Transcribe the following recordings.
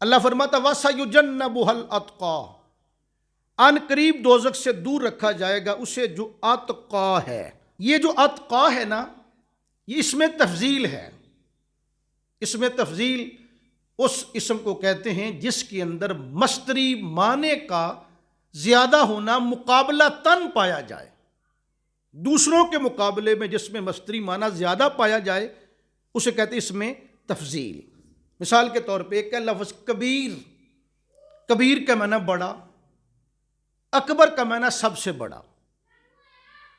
اللہ فرماتا وَسَيُجَنَّبُهَا الْأَتْقَى، ان قریب دوزخ سے دور رکھا جائے گا اسے جو اتقا ہے۔ یہ جو اتقا ہے نا، یہ اس میں تفضیل ہے۔ اس میں تفضیل اس اسم کو کہتے ہیں جس کے اندر مصدری معنی کا زیادہ ہونا مقابلہ تن پایا جائے۔ دوسروں کے مقابلے میں جس میں مصدری معنی زیادہ پایا جائے اسے کہتے ہیں اس میں تفضیل۔ مثال کے طور پہ ایک ہے لفظ کبیر، کبیر کا معنی بڑا، اکبر کا معنی سب سے بڑا۔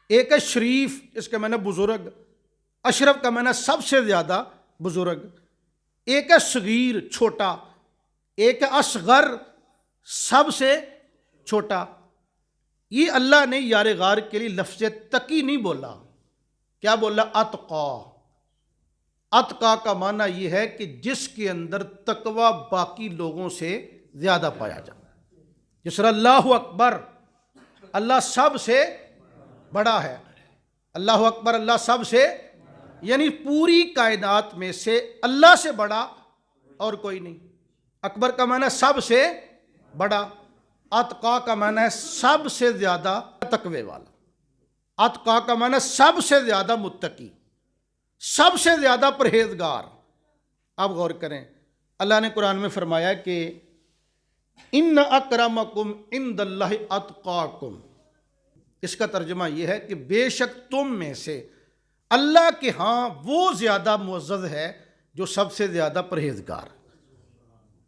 ایک ہے شریف، اس کا معنی بزرگ، اشرف کا معنی سب سے زیادہ بزرگ۔ ایک ہے صغیر، چھوٹا، ایک ہے اصغر، سب سے چھوٹا۔ یہ اللہ نے یار غار کے لیے لفظ تقی نہیں بولا، کیا بولا؟ اتقا۔ اتقا کا معنی یہ ہے کہ جس کے اندر تقوی باقی لوگوں سے زیادہ پایا جائے۔ جس طرح اللہ اکبر، اللہ سب سے بڑا ہے، اللہ اکبر، اللہ سب سے، یعنی پوری کائنات میں سے اللہ سے بڑا اور کوئی نہیں۔ اکبر کا معنی سب سے بڑا، اتقا کا معنی ہے سب سے زیادہ تقوی والا، اتقا کا معنی سب سے زیادہ متقی، سب سے زیادہ پرہیزگار۔ اب غور کریں، اللہ نے قرآن میں فرمایا کہ ان اکرمکم عند اللہ اتقاکم، اس کا ترجمہ یہ ہے کہ بے شک تم میں سے اللہ کے ہاں وہ زیادہ معزز ہے جو سب سے زیادہ پرہیزگار،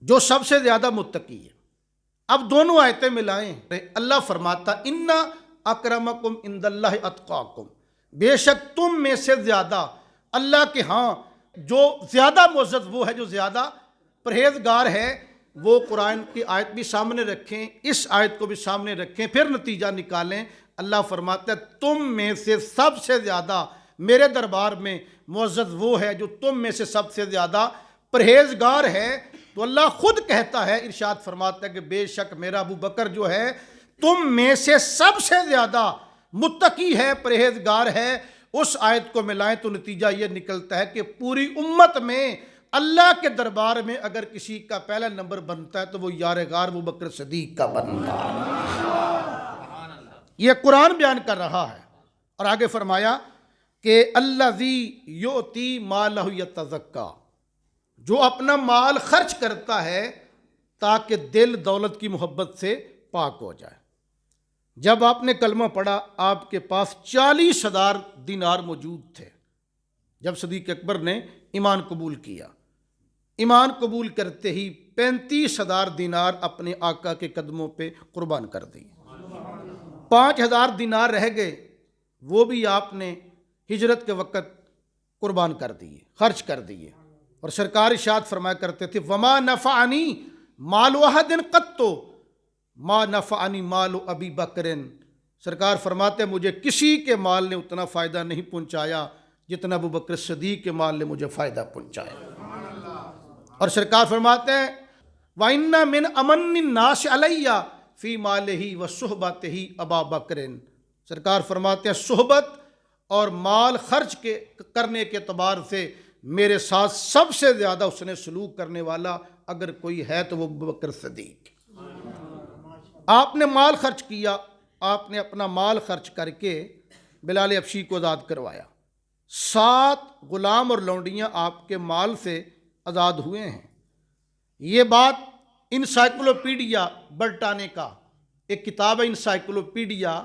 جو سب سے زیادہ متقی ہے۔ اب دونوں آیتیں ملائیں، اللہ فرماتا ان اکرمکم عند اللہ اتقاکم، بے شک تم میں سے زیادہ اللہ کے ہاں جو زیادہ معزز وہ ہے جو زیادہ پرہیزگار ہے۔ وہ قرآن کی آیت بھی سامنے رکھیں، اس آیت کو بھی سامنے رکھیں، پھر نتیجہ نکالیں۔ اللہ فرماتا ہے تم میں سے سب سے زیادہ میرے دربار میں معزز وہ ہے جو تم میں سے سب سے زیادہ پرہیزگار ہے۔ تو اللہ خود کہتا ہے، ارشاد فرماتا ہے کہ بے شک میرا ابو بکر جو ہے تم میں سے سب سے زیادہ متقی ہے، پرہیزگار ہے۔ اس آیت کو ملائیں تو نتیجہ یہ نکلتا ہے کہ پوری امت میں اللہ کے دربار میں اگر کسی کا پہلا نمبر بنتا ہے تو وہ یار غار ابو بکر صدیق کا بنتا ہے۔ یہ قرآن بیان کر رہا ہے، اور آگے فرمایا کہ الذی یؤتی مالہ یتزکیٰ، جو اپنا مال خرچ کرتا ہے تاکہ دل دولت کی محبت سے پاک ہو جائے۔ جب آپ نے کلمہ پڑھا آپ کے پاس 40,000 دینار موجود تھے۔ جب صدیق اکبر نے ایمان قبول کیا، ایمان قبول کرتے ہی 35,000 دینار اپنے آقا کے قدموں پہ قربان کر دیے۔ 5,000 دینار رہ گئے، وہ بھی آپ نے ہجرت کے وقت قربان کر دیے، خرچ کر دیے۔ اور سرکار ارشاد فرمایا کرتے تھے وما نفعنی مال احد قط ما نفعنی مال ابی بکر، سرکار فرماتے ہیں مجھے کسی کے مال نے اتنا فائدہ نہیں پہنچایا جتنا ابو بکر صدیق کے مال نے مجھے فائدہ پہنچایا۔ اور سرکار فرماتے ہیں وَإِنَّ مِنْ أَمَنِّ النَّاسِ عَلَيَّ فِي مَالِهِ وَصُحْبَتِهِ أَبَا بَكْرٍ، سرکار فرماتے ہیں صحبت اور مال خرچ کرنے کے اعتبار سے میرے ساتھ سب سے زیادہ اس نے سلوک کرنے والا اگر کوئی ہے تو وہ ابو بکر صدیق۔ آپ نے مال خرچ کیا، آپ نے اپنا مال خرچ کر کے بلال حبشی کو آزاد کروایا۔ 7 غلام اور لونڈیاں آپ کے مال سے آزاد ہوئے ہیں۔ یہ بات انسائکلوپیڈیا برٹانیکا، ایک کتاب ہے انسائکلوپیڈیا،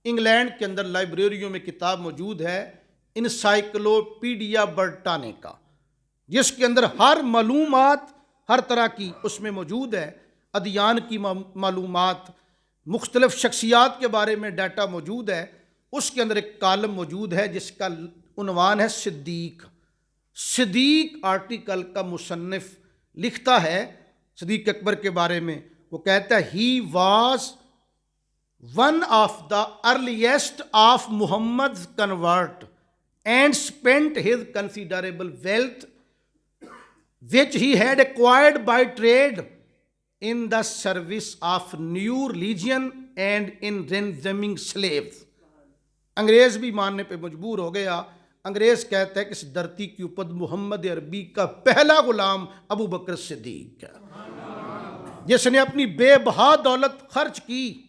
انگلینڈ کے اندر لائبریریوں میں کتاب موجود ہے انسائکلوپیڈیا برٹانیکا، جس کے اندر ہر معلومات ہر طرح کی اس میں موجود ہے، ادیان کی معلومات، مختلف شخصیات کے بارے میں ڈیٹا موجود ہے۔ اس کے اندر ایک کالم موجود ہے جس کا عنوان ہے صدیق۔ صدیق آرٹیکل کا مصنف لکھتا ہے صدیق اکبر کے بارے میں، وہ کہتا ہے he was one of the earliest of محمد's convert and spent his considerable wealth which he had acquired by trade in the service of new religion and in ransoming slaves۔ انگریز بھی ماننے پہ مجبور ہو گیا۔ انگریز کہتا ہے کہ اس دھرتی کے اوپر محمد عربی کا پہلا غلام ابو بکر صدیق ہے۔ جس نے اپنی بے بہا دولت خرچ کی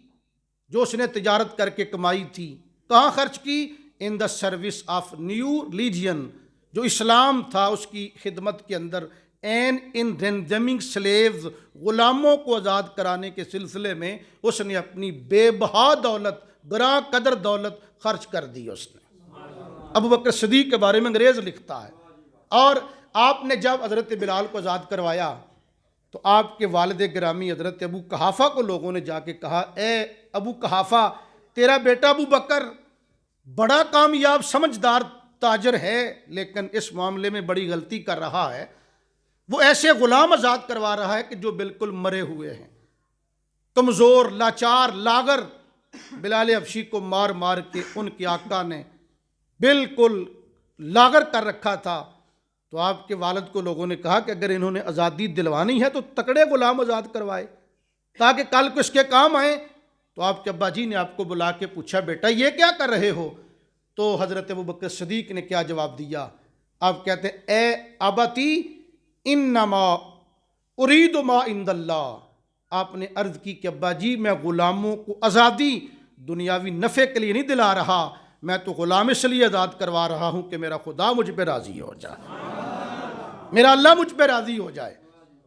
جو اس نے تجارت کر کے کمائی تھی، کہاں خرچ کی؟ In the service of new religion, جو اسلام تھا اس کی خدمت کے اندر، اینڈ ان رینڈمنگ سلیوز، غلاموں کو آزاد کرانے کے سلسلے میں اس نے اپنی بے بہا دولت، گراں قدر دولت خرچ کر دی اس نے۔ ابو بکر صدیق کے بارے میں انگریز لکھتا ہے، اور آپ نے جب حضرت بلال کو آزاد کروایا تو آپ کے والد گرامی حضرت ابو قحافہ کو لوگوں نے جا کے کہا، اے ابو قحافہ، تیرا بیٹا ابو بکر بڑا کامیاب سمجھدار تاجر ہے، لیکن اس معاملے میں بڑی غلطی کر رہا ہے، وہ ایسے غلام آزاد کروا رہا ہے کہ جو بالکل مرے ہوئے ہیں، کمزور، لاچار، لاغر۔ بلال حبشی کو مار مار کے ان کے آقا نے بالکل لاغر کر رکھا تھا۔ تو آپ کے والد کو لوگوں نے کہا کہ اگر انہوں نے آزادی دلوانی ہے تو تکڑے غلام آزاد کروائے تاکہ کل کو اس کے کام آئیں۔ تو آپ کے ابا جی نے آپ کو بلا کے پوچھا، بیٹا یہ کیا کر رہے ہو؟ تو حضرت ابوبکر صدیق نے کیا جواب دیا؟ آپ کہتے ہیں، اے ابتی انما ارید ما عند اللہ۔ آپ نے عرض کی کہ ابا جی، میں غلاموں کو آزادی دنیاوی نفع کے لیے نہیں دلا رہا، میں تو غلام اس لیے آزاد کروا رہا ہوں کہ میرا خدا مجھ پہ راضی ہو جائے، میرا اللہ مجھ پہ راضی ہو جائے۔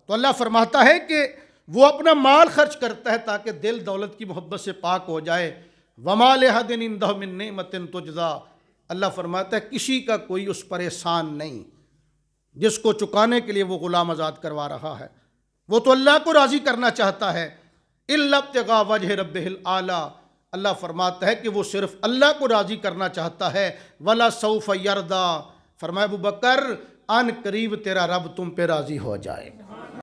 تو اللہ فرماتا ہے کہ وہ اپنا مال خرچ کرتا ہے تاکہ دل دولت کی محبت سے پاک ہو جائے۔ وَمَا لِأَحَدٍ عِندَهُ مِن نِعْمَةٍ تُجْزَىٰ۔ اللہ فرماتا ہے کسی کا کوئی اس پر احسان نہیں جس کو چکانے کے لیے وہ غلام آزاد کروا رہا ہے، وہ تو اللہ کو راضی کرنا چاہتا ہے۔ إِلَّا ابْتِغَاءَ وَجْهِ رَبِّهِ الْأَعْلَىٰ۔ اللہ فرماتا ہے کہ وہ صرف اللہ کو راضی کرنا چاہتا ہے۔ وَلَا سَوْفَ يَرْضَىٰ۔ فرمایا ابو بکر، ان قریب تیرا رب تم پہ راضی ہو جائے گا۔